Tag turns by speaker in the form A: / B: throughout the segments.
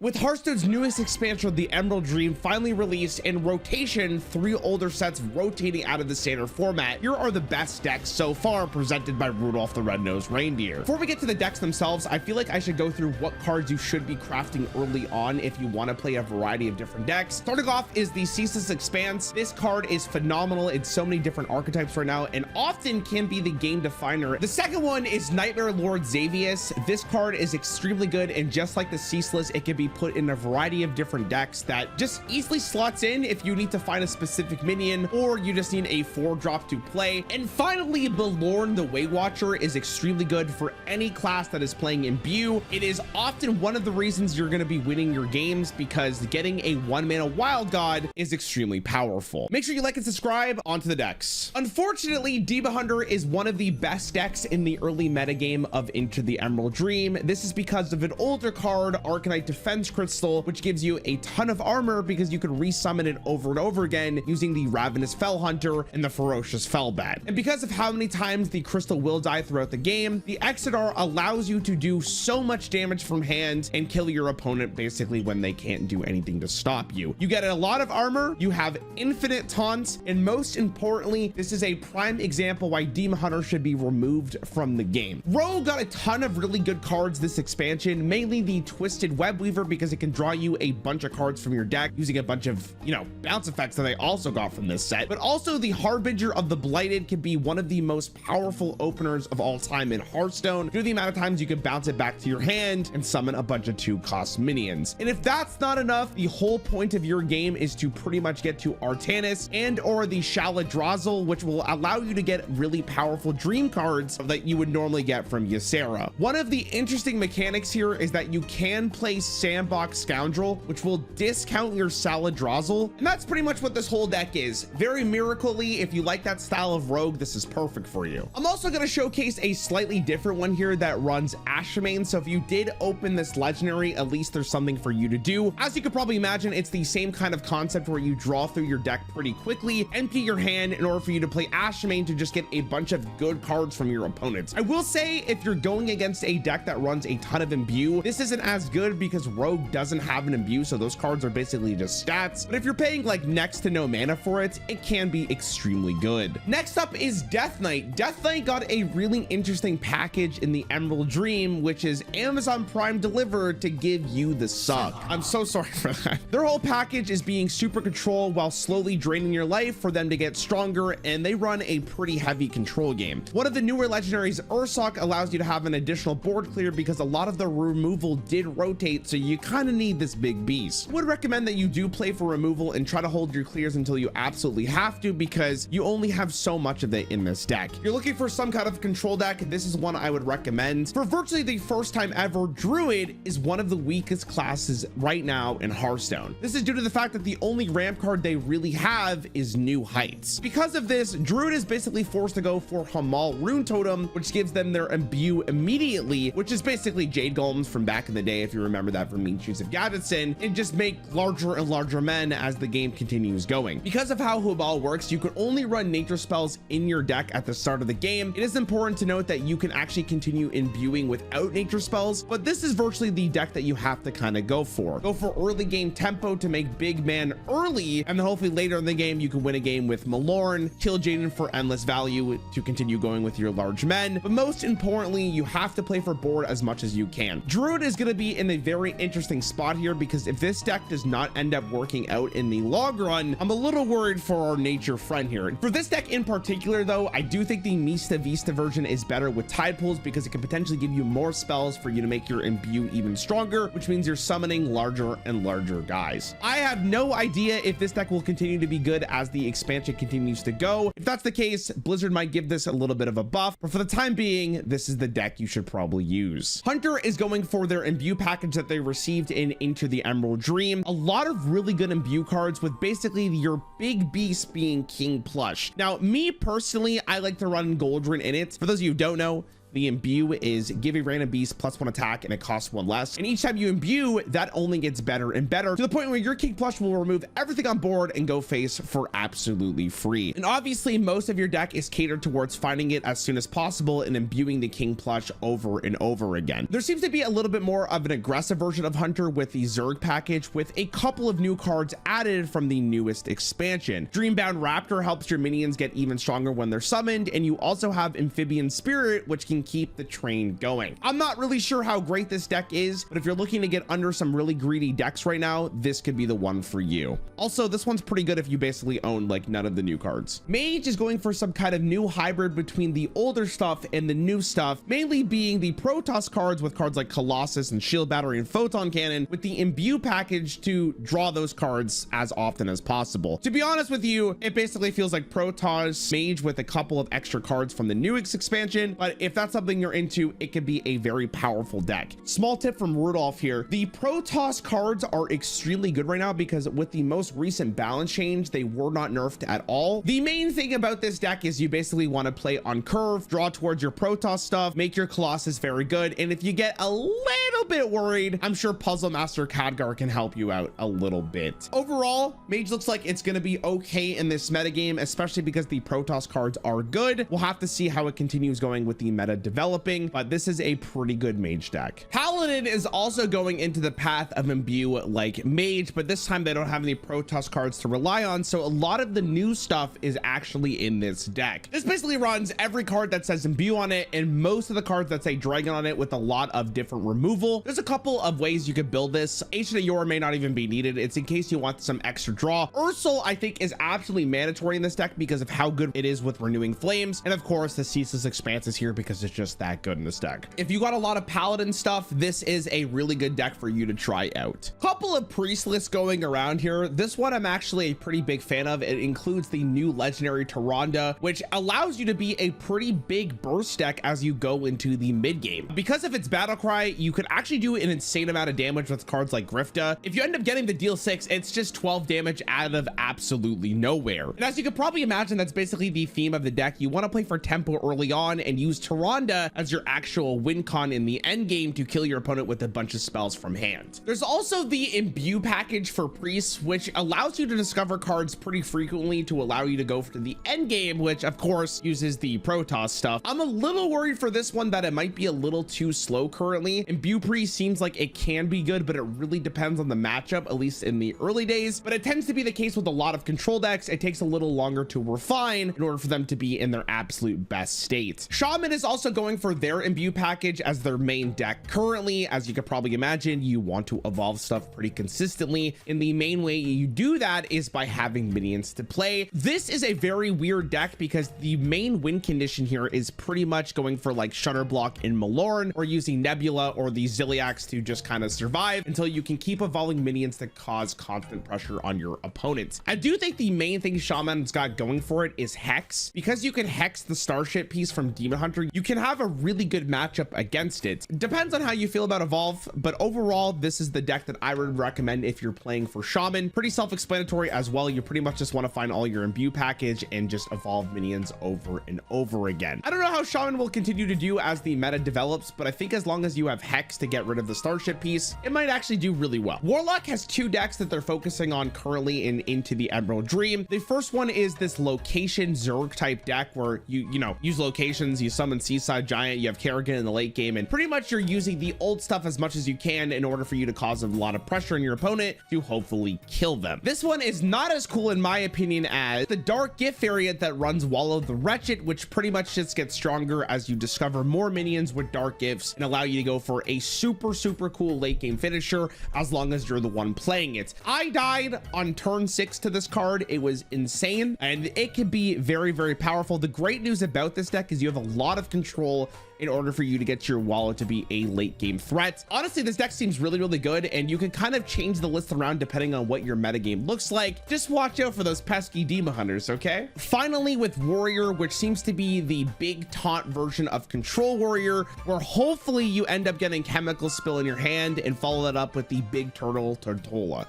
A: With Hearthstone's newest expansion, the Emerald Dream, finally released in rotation, 3 older sets rotating out of the standard format, here are the best decks so far presented by Rudolph the Red-Nosed Reindeer. Before we get to the decks themselves, I feel like I should go through what cards you should be crafting early on if you want to play a variety of different decks. Starting off is the Ceaseless Expanse. This card is phenomenal in so many different archetypes right now and often can be the game definer. The second one is Nightmare Lord Xavius. This card is extremely good, and just like the Ceaseless, it can be put in a variety of different decks that just easily slots in if you need to find a specific minion or you just need a 4-drop to play. And finally, Belorn the Way Watcher is extremely good for any class that is playing Imbue. It is often one of the reasons you're going to be winning your games because getting a 1-mana Wild God is extremely powerful. Make sure you like and subscribe. Onto the decks. Unfortunately, Demon Hunter is one of the best decks in the early metagame of Into the Emerald Dream. This is because of an older card, Arcanite Defense Crystal, which gives you a ton of armor because you can resummon it over and over again using the Ravenous Fell Hunter and the Ferocious Fellbat. And because of how many times the crystal will die throughout the game, the Exodar allows you to do so much damage from hand and kill your opponent basically when they can't do anything to stop you. You get a lot of armor, you have infinite taunts, and most importantly, this is a prime example why Demon Hunter should be removed from the game. Rogue got a ton of really good cards this expansion, mainly the Twisted Web Weaver because it can draw you a bunch of cards from your deck using a bunch of, bounce effects that they also got from this set. But also the Harbinger of the Blighted can be one of the most powerful openers of all time in Hearthstone due to the amount of times you can bounce it back to your hand and summon a bunch of 2-cost minions. And if that's not enough, the whole point of your game is to pretty much get to Artanis and or the Shaladrazel, which will allow you to get really powerful dream cards that you would normally get from Ysera. One of the interesting mechanics here is that you can play Sandbox Scoundrel, which will discount your Shaladrazel, and that's pretty much what this whole deck is. Very miracly, if you like that style of rogue, this is perfect for you. I'm also going to showcase a slightly different one here that runs Shaman, so if you did open this legendary, at least there's something for you to do. As you could probably imagine, it's the same kind of concept where you draw through your deck pretty quickly, empty your hand in order for you to play Shaman to just get a bunch of good cards from your opponents. I will say, if you're going against a deck that runs a ton of Imbue, this isn't as good because Rogue doesn't have an Imbue, so those cards are basically just stats. But if you're paying like next to no mana for it, it can be extremely good. Next up is Death Knight. Death Knight got a really interesting package in the Emerald Dream, which is Amazon Prime delivered to give you the suck. I'm so sorry for that. Their whole package is being super control while slowly draining your life for them to get stronger, and they run a pretty heavy control game. One of the newer legendaries, Ursoc, allows you to have an additional board clear because a lot of the removal did rotate, so you kind of need this big beast. I would recommend that you do play for removal and try to hold your clears until you absolutely have to because you only have so much of it in this deck. If you're looking for some kind of control deck, this is one I would recommend. For virtually the first time ever, Druid is one of the weakest classes right now in Hearthstone. This is due to the fact that the only ramp card they really have is New Heights. Because of this, Druid is basically forced to go for Hamal Rune Totem, which gives them their Imbue immediately, which is basically Jade Golems from back in the day, if you remember that from Mean Shoes of Gaddison, and just make larger and larger men as the game continues going. Because of how Hamal works, you could only run nature spells in your deck at the start of the game. It is important to note that you can actually continue imbuing without nature spells, but this is virtually the deck that you have to kind of go for. Go for early game tempo to make big man early, and then hopefully later in the game you can win a game with Malorn, kill Jaden for endless value to continue going with your large men. But most importantly, you have to play for board as much as you can. Druid is going to be in a very interesting spot here because if this deck does not end up working out in the long run, I'm a little worried for our nature friend here. For this deck in particular though, I do think the Mista Vista version is better with tide pools because it can potentially give you more spells for you to make your Imbue even stronger, which means you're summoning larger and larger guys. I have no idea if this deck will continue to be good as the expansion continues to go. If that's the case, Blizzard might give this a little bit of a buff, but for the time being, this is the deck you should probably use. Hunter is going for their Imbue package that they received in Into the Emerald Dream. A lot of really good Imbue cards with basically your big beast being King Plush. Now, me personally, I like to run Goldrin in it. For those of you who don't know, The Imbue is give a random beast +1 attack and it costs 1 less. And each time you imbue, that only gets better and better to the point where your King Plush will remove everything on board and go face for absolutely free. And obviously most of your deck is catered towards finding it as soon as possible and imbuing the King Plush over and over again. There seems to be a little bit more of an aggressive version of Hunter with the Zerg package, with a couple of new cards added from the newest expansion. Dreambound Raptor helps your minions get even stronger when they're summoned, and you also have Amphibian Spirit, which can keep the train going. I'm not really sure how great this deck is, but if you're looking to get under some really greedy decks right now, this could be the one for you. Also, this one's pretty good if you basically own like none of the new cards. Mage is going for some kind of new hybrid between the older stuff and the new stuff, mainly being the Protoss cards with cards like Colossus and Shield Battery and Photon Cannon, with the Imbue package to draw those cards as often as possible. To be honest with you, it basically feels like Protoss Mage with a couple of extra cards from the newest expansion, but if that's something you're into, it could be a very powerful deck. Small tip from Rudolph here: the Protoss cards are extremely good right now because with the most recent balance change, they were not nerfed at all. The main thing about this deck is you basically want to play on curve, draw towards your Protoss stuff, make your Colossus very good, and if you get a little bit worried, I'm sure Puzzle Master Khadgar can help you out a little bit. Overall, Mage looks like it's going to be okay in this metagame, especially because the Protoss cards are good. We'll have to see how it continues going with the meta developing, but this is a pretty good Mage deck. Paladin is also going into the path of Imbue like Mage, but this time they don't have any Protoss cards to rely on, so a lot of the new stuff is actually in this deck. This basically runs every card that says Imbue on it and most of the cards that say Dragon on it, with a lot of different removal. There's a couple of ways you could build this. Ancient Yor may not even be needed. It's in case you want some extra draw. Ursel, I think, is absolutely mandatory in this deck because of how good it is with Renewing Flames, and of course the Ceaseless Expanse is here because it's just that good in this deck. If you got a lot of Paladin stuff, this is a really good deck for you to try out. Couple of priest lists going around here. This one I'm actually a pretty big fan of. It includes the new legendary Tyrande, which allows you to be a pretty big burst deck as you go into the mid game. Because of its battle cry, you could actually do an insane amount of damage with cards like Grifta. If you end up getting the deal 6, it's just 12 damage out of absolutely nowhere. And as you could probably imagine, that's basically the theme of the deck. You want to play for tempo early on and use Tyrande as your actual win con in the end game to kill your opponent with a bunch of spells from hand. There's also the Imbue package for priests, which allows you to discover cards pretty frequently to allow you to go to the end game, which of course uses the Protoss stuff. I'm a little worried for this one that it might be a little too slow currently. Imbue priest seems like it can be good, but it really depends on the matchup, at least in the early days. But it tends to be the case with a lot of control decks. It takes a little longer to refine in order for them to be in their absolute best state. Shaman is also going for their Imbue package as their main deck currently. As you could probably imagine, you want to evolve stuff pretty consistently, and the main way you do that is by having minions to play. This is a very weird deck because the main win condition here is pretty much going for like Shutterblock in Malorn, or using Nebula or the Ziliax to just kind of survive until you can keep evolving minions that cause constant pressure on your opponents. I do think the main thing Shaman's got going for it is Hex. Because you can Hex the Starship piece from Demon Hunter, you can have a really good matchup against it. Depends on how you feel about Evolve, but overall, this is the deck that I would recommend if you're playing for Shaman. Pretty self-explanatory as well. You pretty much just want to find all your Imbue package and just evolve minions over and over again. I don't know how Shaman will continue to do as the meta develops, but I think as long as you have Hex to get rid of the Starship piece, it might actually do really well. Warlock has 2 decks that they're focusing on currently in Into the Emerald Dream. The first one is this location Zerg type deck where you use locations, you summon Seaside Giant, you have Kerrigan in the late game, and pretty much you're using the old stuff as much as you can in order for you to cause a lot of pressure on your opponent to hopefully kill them. This one is not as cool in my opinion as the Dark Gift variant that runs Wallow the Wretched, which pretty much just gets stronger as you discover more minions with Dark Gifts and allow you to go for a super cool late game finisher as long as you're the one playing it. I died on turn 6 to this card. It was insane and it can be very powerful. The great news about this deck is you have a lot of control in order for you to get your Wallow to be a late game threat. Honestly, this deck seems really good, and you can kind of change the list around depending on what your metagame looks like. Just watch out for those pesky Demon Hunters, okay? Finally, with Warrior, which seems to be the big taunt version of Control Warrior, where hopefully you end up getting Chemical Spill in your hand and follow that up with the big turtle Tortola.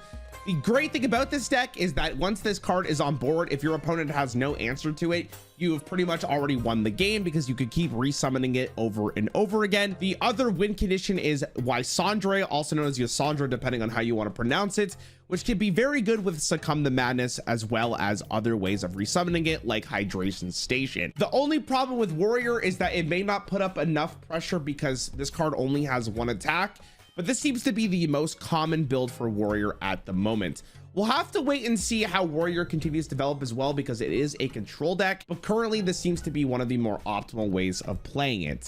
A: The great thing about this deck is that once this card is on board, if your opponent has no answer to it, you have pretty much already won the game because you could keep resummoning it over and over again. The other win condition is Lysandre, also known as Ysandra, depending on how you want to pronounce it, which can be very good with Succumb to Madness as well as other ways of resummoning it like Hydration Station. The only problem with Warrior is that it may not put up enough pressure because this card only has one attack, but this seems to be the most common build for Warrior at the moment. We'll have to wait and see how Warrior continues to develop as well because it is a control deck, but currently this seems to be one of the more optimal ways of playing it.